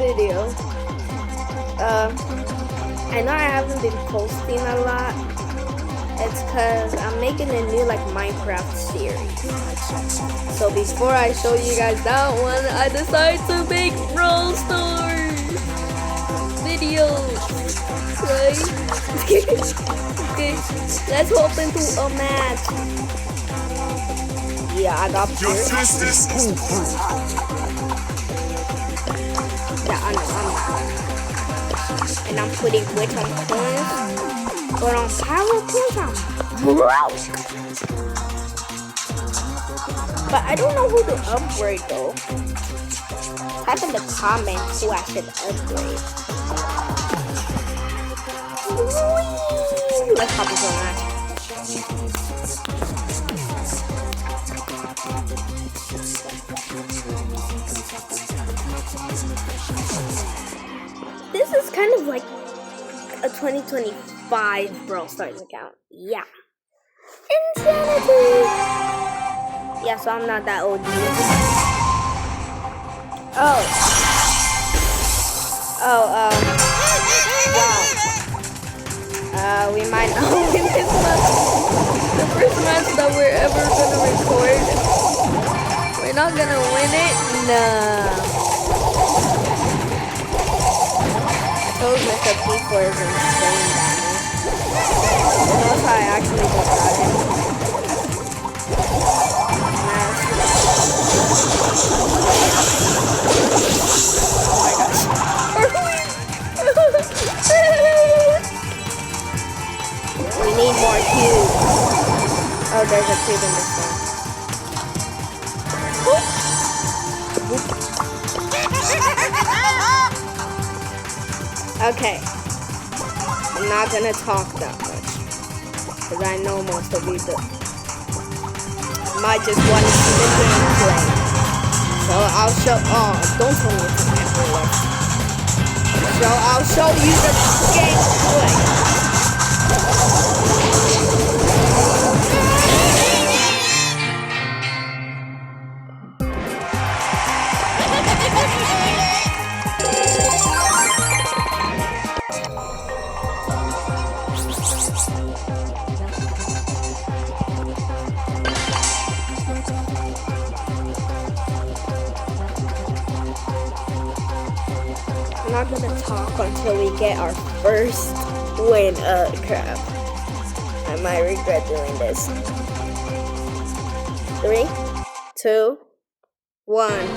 video. I know I haven't been posting a lot. It's because I'm making a new like Minecraft series. So before I show you guys that one, I decided to make Brawl Stars videos. Right? Okay, let's hop into a match. Yeah, I got Pierce. Yeah, I know. And I'm putting witch on coins. But on power points, I'm broke. But I don't know who to upgrade though. Type in the comments who I should upgrade. Let's hop into a match. This is kind of like a 2025 Brawl Stars account. Yeah. Insanity! Yeah, so I'm not that OG. Wow. We might not win this match. The first match that we're ever gonna record. We're not gonna win it? Nah. Those Mr. P4 is insane damage. Notice how I actually just got him. Oh my gosh. We need more cubes. Oh, there's a cube in this one. Okay, I'm not gonna talk that much, because I know most of you might just want to see the gameplay. So I'll show, don't tell me it's everywhere. So I'll show you the gameplay. I'm not gonna talk until we get our first win. Crap. I might regret doing this. 3, 2, 1.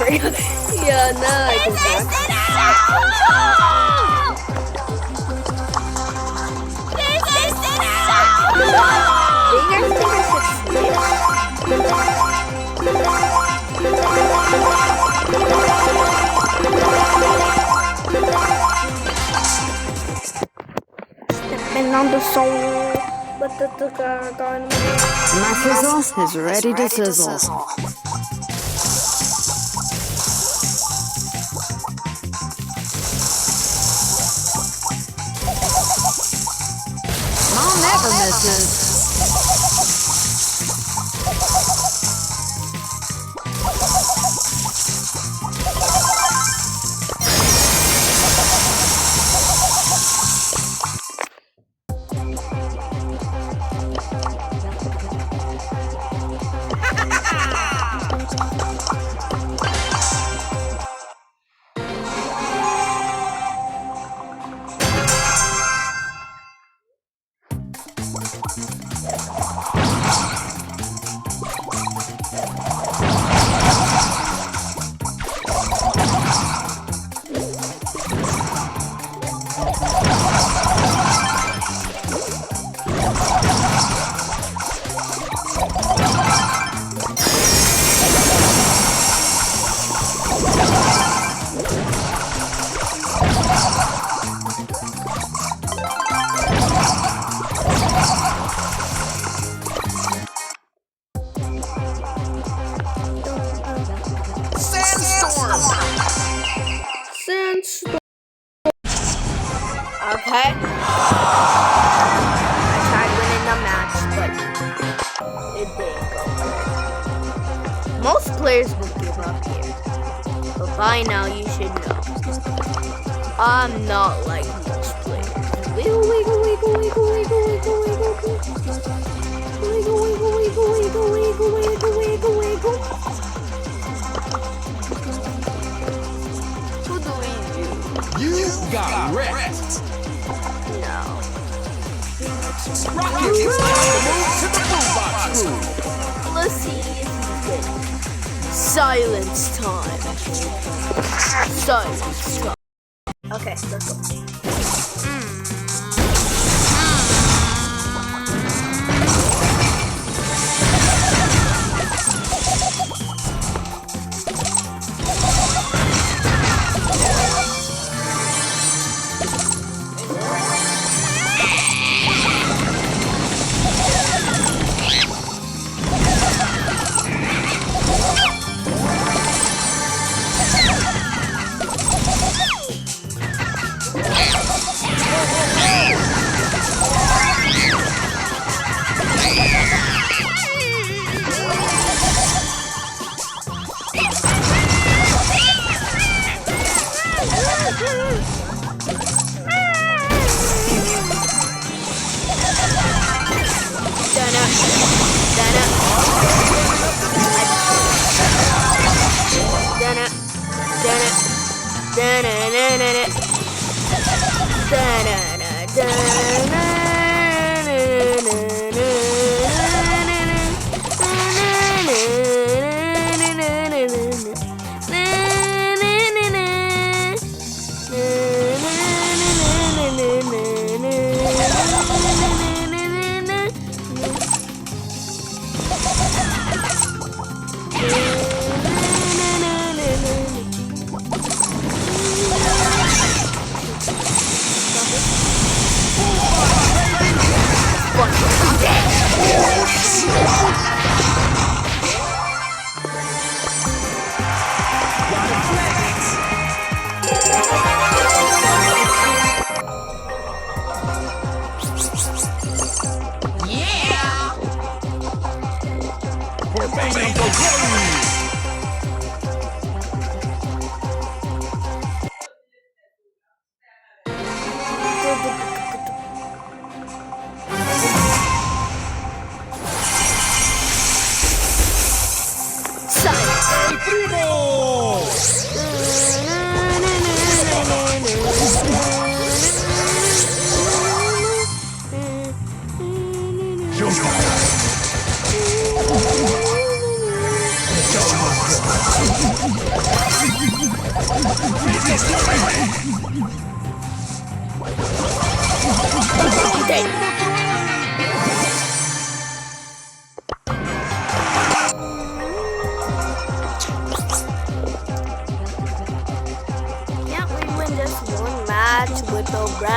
my god. Yeah, now I can talk. This is so Do you guys think I should switch? Stepping on the soul, but the My fizzle is ready to sizzle. Mom never misses. Sandstorm. Okay. I tried winning the match, but it didn't go well. Most players would give up here, but by now you should know I'm not like most players. Wiggle, wiggle, wiggle, wiggle, wiggle, wiggle, wiggle, wiggle, wiggle, wiggle, wiggle, wiggle, wiggle, wiggle, wiggle. What do we do? You got wrecked. No. Rocket is on the move to the boombox room. Let's see if he's good. Silence time. Silence time. Okay, let's go.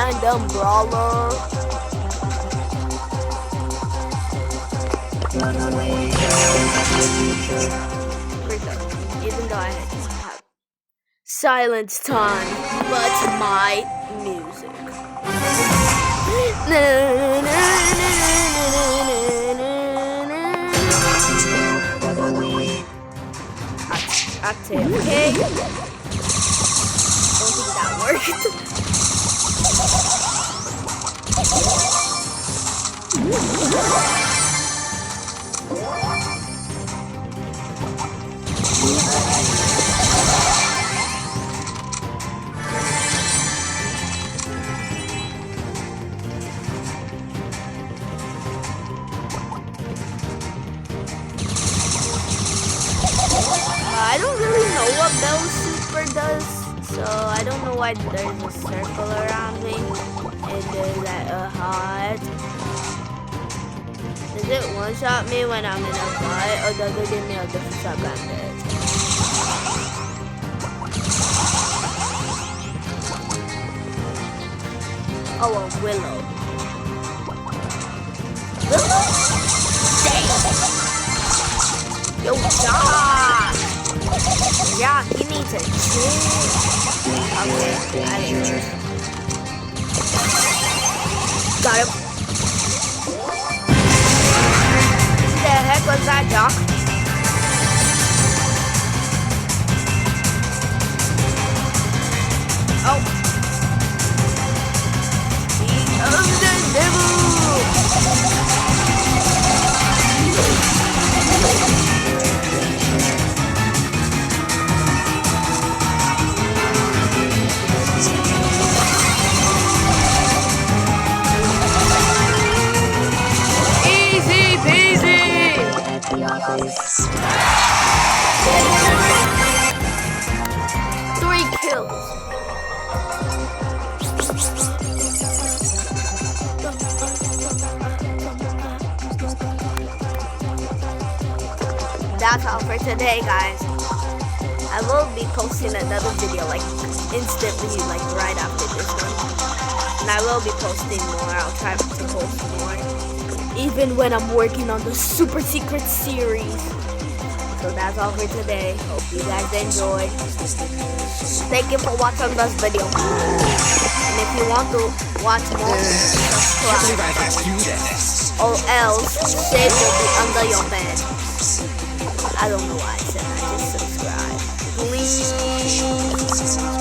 random brawler. Even though I have silence time, but my music. Active, okay? Don't think that worked. I don't really know what Bell's super does, so I don't know why there's a circle around me and there's like a heart. Does it one-shot me when I'm in a fight, or does it give me a different shot bandage? Oh, a Willow. Willow? Dang! Yo, Josh! Yeah, you need to chill. Okay, I hear you. Got him. What the heck was that, Jock? Oh. Seed of the devil. Three kills. That's all for today, guys. I will be posting another video like instantly, like right after this one. And I will be posting more. I'll try to post more, even when I'm working on the super secret series. So that's all for today. Hope you guys enjoyed. Thank you for watching this video. And if you want to watch more, subscribe. Or else, shade will be under your bed. I don't know why I said I just subscribe. Please.